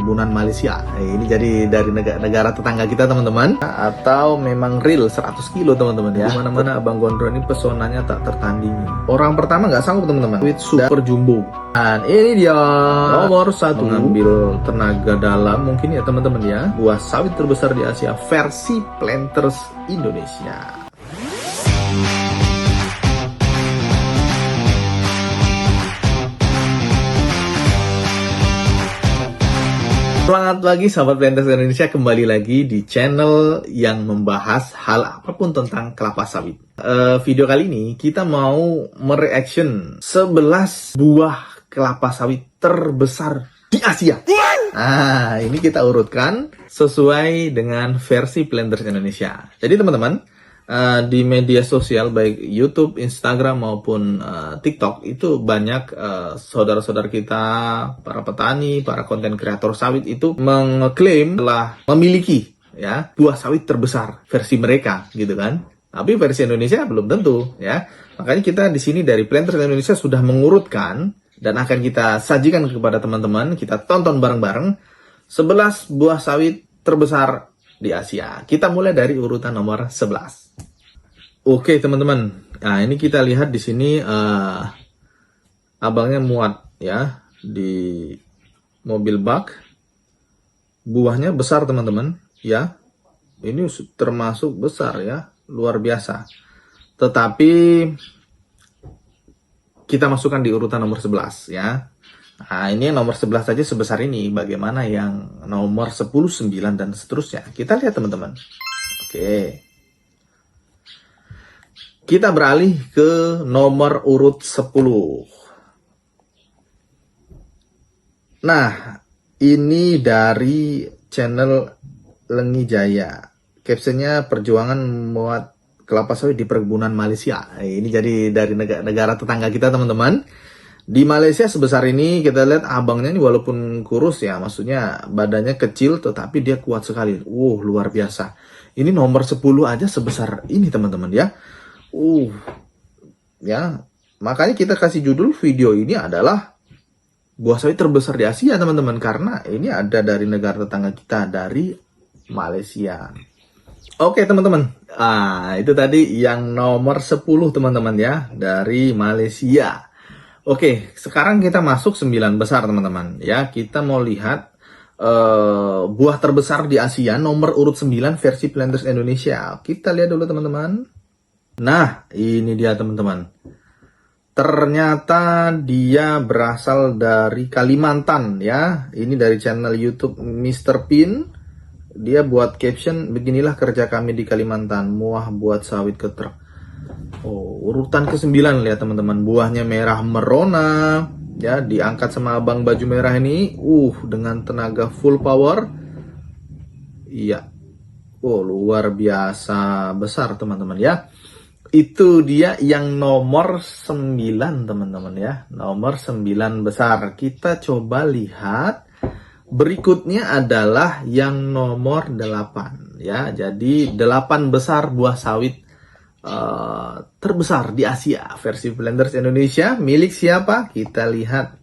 perkebunan Malaysia. Ini jadi dari negara tetangga kita teman-teman. Atau memang real 100 kilo teman-teman ya. Dimana-mana Abang Gondrong ini pesonanya tak tertandingi. Orang pertama nggak sanggup teman-teman. With super jumbo. Dan ini dia nomor 1, mengambil tenaga dalam mungkin ya teman-teman ya. Buah sawit terbesar di Asia versi Planters Indonesia. Selamat pagi sahabat Planters Indonesia, kembali lagi di channel yang membahas hal apapun tentang kelapa sawit. Video kali ini kita mau mereaction 11 buah kelapa sawit terbesar di Asia. Nah, ini kita urutkan sesuai dengan versi Planters Indonesia. Jadi teman-teman, di media sosial baik YouTube, Instagram maupun TikTok itu banyak saudara-saudara kita, para petani, para konten kreator sawit itu mengklaim telah memiliki ya buah sawit terbesar versi mereka gitu kan. Tapi versi Indonesia belum tentu ya. Makanya kita di sini dari Planters Indonesia sudah mengurutkan dan akan kita sajikan kepada teman-teman, kita tonton bareng-bareng 11 buah sawit terbesar di Asia. Kita mulai dari urutan nomor 11. Oke teman-teman, nah ini kita lihat di sini abangnya muat ya di mobil bak. Buahnya besar teman-teman ya. Ini termasuk besar ya, luar biasa. Tetapi kita masukkan di urutan nomor 11 ya. Nah, ini nomor 11 saja sebesar ini. Bagaimana yang nomor 10, 9 dan seterusnya? Kita lihat teman-teman. Oke. Kita beralih ke nomor urut 10. Nah, ini dari channel Lengi Jaya. Captionnya perjuangan membuat kelapa sawit di perkebunan Malaysia. Ini jadi dari negara tetangga kita teman-teman. Di Malaysia sebesar ini kita lihat abangnya ini walaupun kurus ya, maksudnya badannya kecil tetapi dia kuat sekali. Luar biasa. Ini nomor 10 aja sebesar ini teman-teman ya. Ya, makanya kita kasih judul video ini adalah buah sawit terbesar di Asia teman-teman, karena ini ada dari negara tetangga kita, dari Malaysia. Oke teman-teman, itu tadi yang nomor 10 teman-teman ya, dari Malaysia. Oke, sekarang kita masuk 9 besar teman-teman ya. Kita mau lihat buah terbesar di Asia nomor urut 9 versi Planters Indonesia. Kita lihat dulu teman-teman. Nah, ini dia teman-teman. Ternyata dia berasal dari Kalimantan ya. Ini dari channel YouTube Mr. Pin. Dia buat caption, beginilah kerja kami di Kalimantan, muah buat sawit ke truk. Urutan ke-9 lihat teman-teman. Buahnya merah merona ya, diangkat sama abang baju merah ini. Dengan tenaga full power. Iya. Luar biasa besar teman-teman ya. Itu dia yang nomor 9 teman-teman ya. Nomor 9 besar. Kita coba lihat. Berikutnya adalah yang nomor 8 ya. Jadi 8 besar buah sawit terbesar di Asia versi Planters Indonesia. Milik siapa? Kita lihat.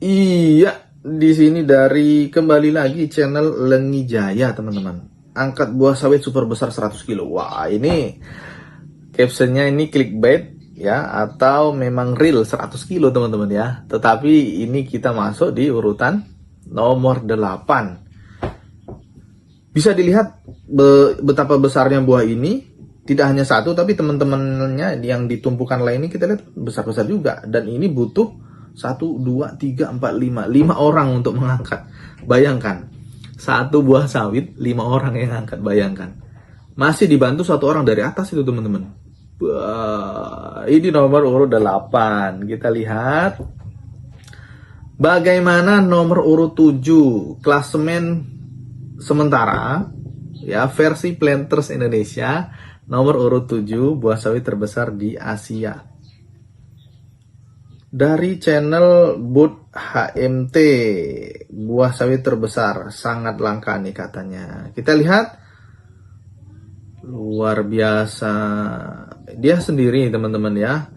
Iya, di sini dari kembali lagi channel Lengi Jaya teman-teman. Angkat buah sawit super besar 100 kilo. Wah, ini captionnya ini clickbait ya, atau memang real 100 kilo teman-teman ya. Tetapi ini kita masuk di urutan nomor 8. Bisa dilihat betapa besarnya buah ini. Tidak hanya satu, tapi teman-temannya yang ditumpukan lain ini kita lihat besar-besar juga. Dan ini butuh 1, 2, 3, 4, 5 orang untuk mengangkat. Bayangkan, satu buah sawit 5 orang yang angkat, bayangkan. Masih dibantu 1 orang dari atas itu teman-teman. Ini nomor urut 8. Kita lihat bagaimana nomor urut 7 klasemen sementara ya versi Planters Indonesia. Nomor urut 7 buah sawit terbesar di Asia. Dari channel Bud HMT, buah sawit terbesar, sangat langka nih katanya. Kita lihat, luar biasa. Dia sendiri teman-teman ya,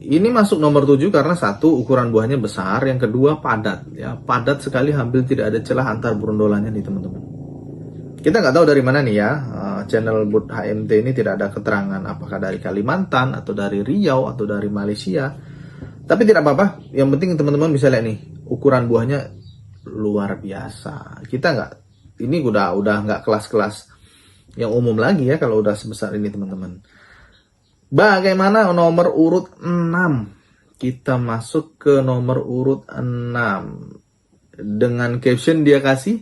Ini masuk nomor 7 karena satu, ukuran buahnya besar, yang kedua padat, ya padat sekali, hampir tidak ada celah antar berundolannya nih teman-teman. Kita nggak tahu dari mana nih ya, channel Bud HMT ini tidak ada keterangan apakah dari Kalimantan atau dari Riau atau dari Malaysia. Tapi tidak apa-apa, yang penting teman-teman bisa lihat nih, ukuran buahnya luar biasa. Kita nggak, ini udah nggak kelas-kelas yang umum lagi ya kalau udah sebesar ini teman-teman. Bagaimana nomor urut 6? Kita masuk ke nomor urut 6. Dengan caption dia kasih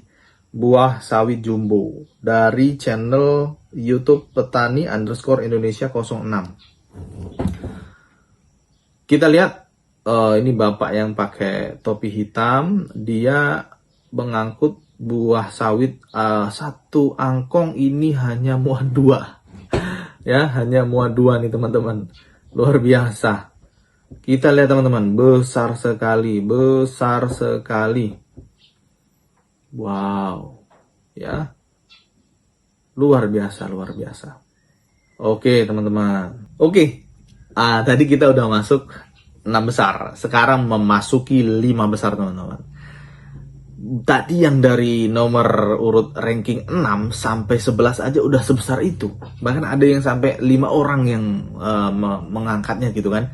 buah sawit jumbo dari channel YouTube Petani _Indonesia 06. Kita lihat ini bapak yang pakai topi hitam, dia mengangkut buah sawit satu angkong ini hanya muat 2. Ya, hanya muat 2 nih teman-teman. Luar biasa. Kita lihat teman-teman, besar sekali, besar sekali. Wow. Ya. Luar biasa, luar biasa. Oke, teman-teman. Oke. Tadi kita udah masuk 6 besar. Sekarang memasuki 5 besar, teman-teman. Tadi yang dari nomor urut ranking 6 sampai 11 aja udah sebesar itu. Bahkan ada yang sampai 5 orang yang mengangkatnya gitu kan.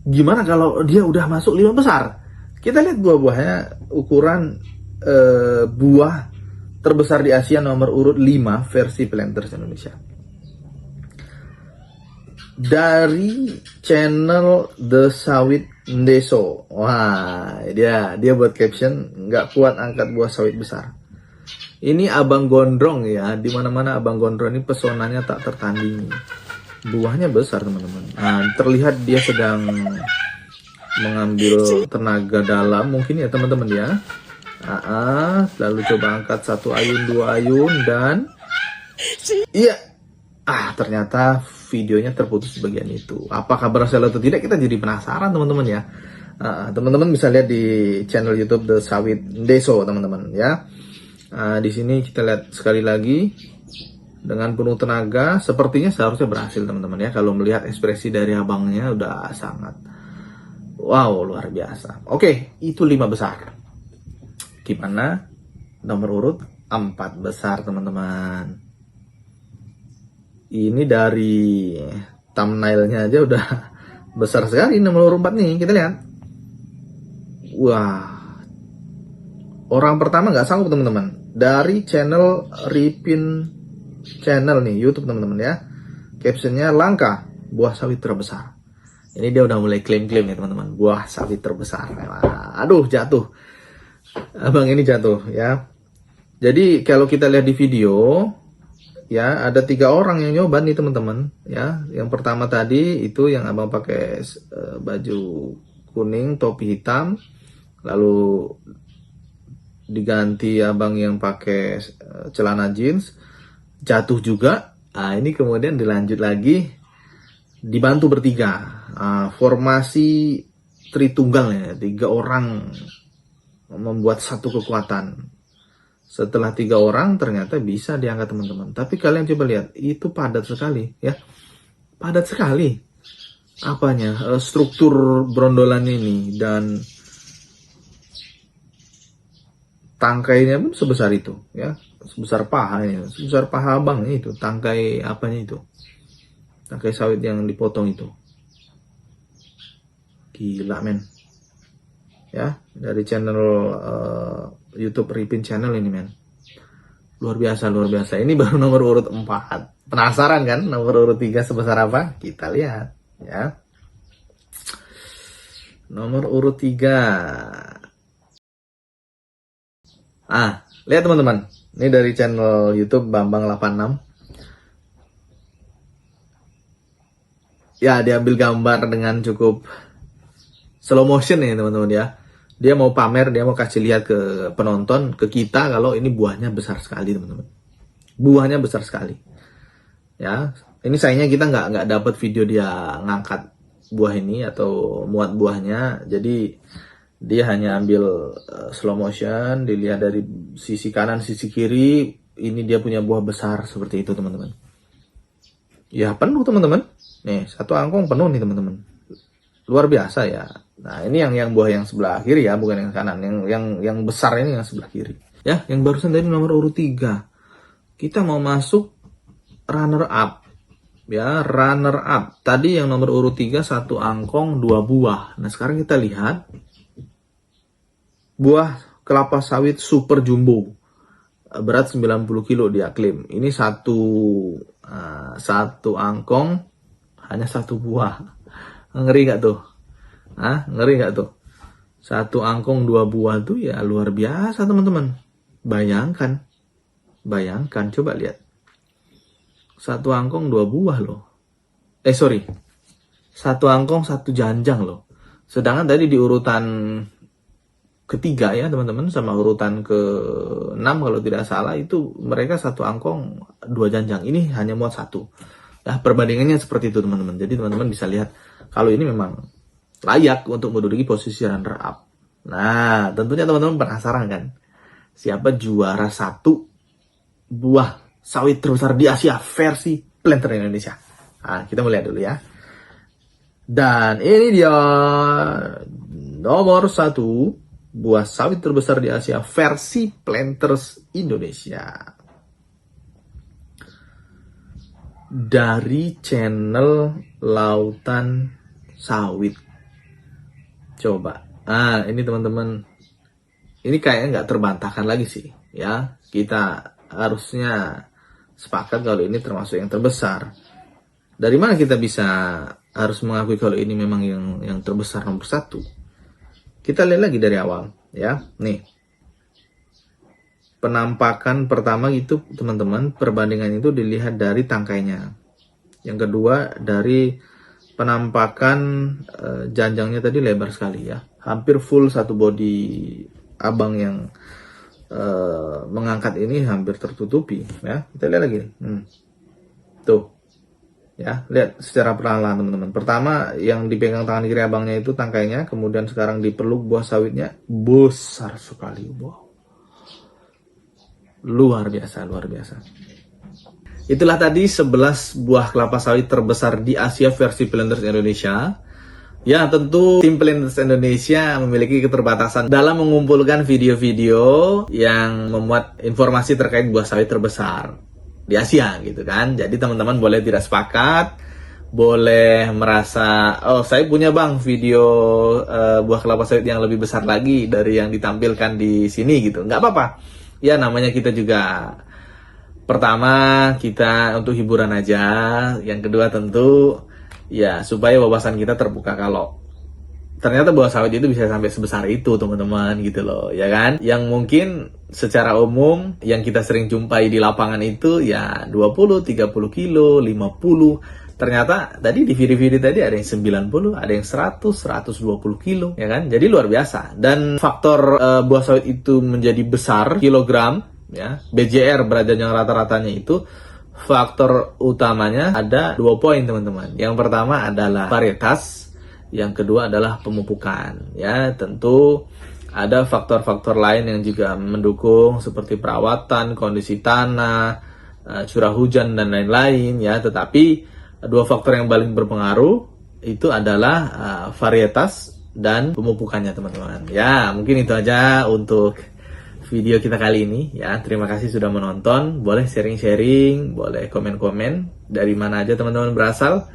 Gimana kalau dia udah masuk 5 besar? Kita lihat buah-buahnya, ukuran buah terbesar di Asia nomor urut 5 versi Planters Indonesia. Dari channel The Sawit Ndeso. Wah, dia buat caption, nggak kuat angkat buah sawit besar. Ini abang gondrong ya, dimana-mana abang gondrong ini pesonanya tak tertandingi. Buahnya besar teman-teman. Terlihat dia sedang mengambil tenaga dalam mungkin ya teman-teman ya. Lalu coba angkat 1 ayun, 2 ayun, dan iya. Ternyata videonya terputus di bagian itu. Apakah berhasil atau tidak, kita jadi penasaran teman-teman ya. Teman-teman bisa lihat di channel YouTube The Sawit Ndeso teman-teman ya. Di sini kita lihat sekali lagi dengan penuh tenaga. Sepertinya seharusnya berhasil teman-teman ya. Kalau melihat ekspresi dari abangnya udah sangat wow, luar biasa. Oke, itu 5 besar. Gimana nomor urut 4 besar teman-teman? Ini dari thumbnailnya aja udah besar sekali nomor urut 4 nih. Kita lihat. Wah. Orang pertama nggak sanggup teman-teman. Dari channel Ripin Channel nih, YouTube teman-teman ya. Captionnya langka, buah sawit terbesar. Ini dia udah mulai klaim-klaim nih teman-teman. Buah sawit terbesar. Aduh, jatuh. Abang ini jatuh ya. Jadi kalau kita lihat di video ya, ada 3 orang yang nyoba nih teman-teman ya. Yang pertama tadi itu yang abang pakai baju kuning, topi hitam, lalu diganti abang yang pakai celana jeans, jatuh juga. Ini kemudian dilanjut lagi, dibantu bertiga, formasi Tritunggal ya, 3 orang membuat satu kekuatan. Setelah 3 orang ternyata bisa diangkat teman-teman. Tapi kalian coba lihat, itu padat sekali ya. Padat sekali. Apanya? Struktur brondolan ini dan tangkainya pun sebesar itu ya. Sebesar paha ini, sebesar paha abang itu, tangkai apanya itu. Tangkai sawit yang dipotong itu. Gila men. Ya, dari channel YouTube Ripin Channel ini men. Luar biasa, luar biasa. Ini baru nomor urut 4. Penasaran kan nomor urut 3 sebesar apa? Kita lihat ya. Nomor urut 3. Lihat teman-teman. Ini dari channel YouTube Bambang 86. Ya, diambil gambar dengan cukup slow motion nih teman-teman ya. Dia mau pamer, dia mau kasih lihat ke penonton, ke kita kalau ini buahnya besar sekali teman-teman. Buahnya besar sekali. Ya, ini sayangnya kita nggak dapat video dia ngangkat buah ini atau muat buahnya. Jadi dia hanya ambil slow motion, dilihat dari sisi kanan, sisi kiri. Ini dia punya buah besar seperti itu teman-teman. Ya penuh teman-teman. Nih 1 angkong penuh nih teman-teman. luar biasa ya. Nah, ini yang buah yang sebelah kiri ya, bukan yang kanan. Yang besar ini yang sebelah kiri. Ya, yang barusan tadi nomor urut 3. Kita mau masuk runner up. Ya, runner up. Tadi yang nomor urut 3 1 angkong 2 buah. Nah, sekarang kita lihat buah kelapa sawit super jumbo. Berat 90 kilo dia klaim. Ini satu angkong hanya 1 buah. Ngeri gak tuh? Ngeri gak tuh? 1 angkong 2 buah tuh ya luar biasa teman-teman. Bayangkan, coba lihat. 1 angkong 2 buah loh. 1 angkong 1 janjang loh. Sedangkan tadi di urutan ketiga ya teman-teman, sama urutan ke-6 kalau tidak salah, itu mereka 1 angkong 2 janjang. Ini hanya muat 1. Nah, perbandingannya seperti itu teman-teman. Jadi teman-teman bisa lihat kalau ini memang layak untuk menduduki posisi runner up. Nah, tentunya teman-teman penasaran kan? Siapa juara 1 buah sawit terbesar di Asia versi planter Indonesia? Nah, kita mau lihat dulu ya. Dan ini dia nomor 1 buah sawit terbesar di Asia versi Planters Indonesia. Dari channel Lautan Sawit. Coba. Ini teman-teman. Ini kayaknya nggak terbantahkan lagi sih. Ya, kita harusnya sepakat kalau ini termasuk yang terbesar. Dari mana kita bisa harus mengakui kalau ini memang yang terbesar nomor 1? Kita lihat lagi dari awal ya. Nih. Penampakan pertama itu teman-teman, perbandingan itu dilihat dari tangkainya. Yang kedua dari penampakan janjangnya tadi lebar sekali ya. Hampir full satu body abang yang mengangkat ini hampir tertutupi ya. Kita lihat lagi. Tuh. Ya, lihat secara perlahan teman-teman. Pertama yang dipegang tangan kiri abangnya itu tangkainya, kemudian sekarang dipeluk buah sawitnya besar sekali. Wow. Luar biasa. Itulah tadi 11 buah kelapa sawit terbesar di Asia versi Planters Indonesia. Ya, tentu tim Planters Indonesia memiliki keterbatasan dalam mengumpulkan video-video yang memuat informasi terkait buah sawit terbesar di Asia gitu kan. Jadi teman-teman boleh tidak sepakat, boleh merasa saya punya bang video buah kelapa sawit yang lebih besar lagi dari yang ditampilkan di sini gitu. Nggak apa-apa ya, namanya kita juga pertama kita untuk hiburan aja, yang kedua tentu ya supaya wawasan kita terbuka kalau ternyata buah sawit itu bisa sampai sebesar itu teman-teman gitu loh ya kan. Yang mungkin secara umum yang kita sering jumpai di lapangan itu ya 20, 30 kilo, 50. Ternyata tadi di video-video tadi ada yang 90, ada yang 100, 120 kilo ya kan. Jadi luar biasa. Dan faktor buah sawit itu menjadi besar kilogram ya, BJR berat janjang rata-ratanya itu, faktor utamanya ada 2 poin teman-teman. Yang pertama adalah varietas, yang kedua adalah pemupukan ya. Tentu ada faktor-faktor lain yang juga mendukung seperti perawatan, kondisi tanah, curah hujan dan lain-lain ya. Tetapi 2 faktor yang paling berpengaruh itu adalah varietas dan pemupukannya teman-teman. Ya, mungkin itu aja untuk video kita kali ini ya. Terima kasih sudah menonton. Boleh sharing-sharing, boleh komen-komen dari mana aja teman-teman berasal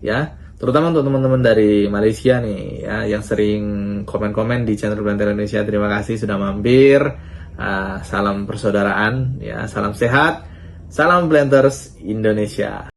ya. Terutama untuk teman-teman dari Malaysia nih ya, yang sering komen-komen di channel Planter Indonesia. Terima kasih sudah mampir. Salam persaudaraan ya, salam sehat, salam Planters Indonesia.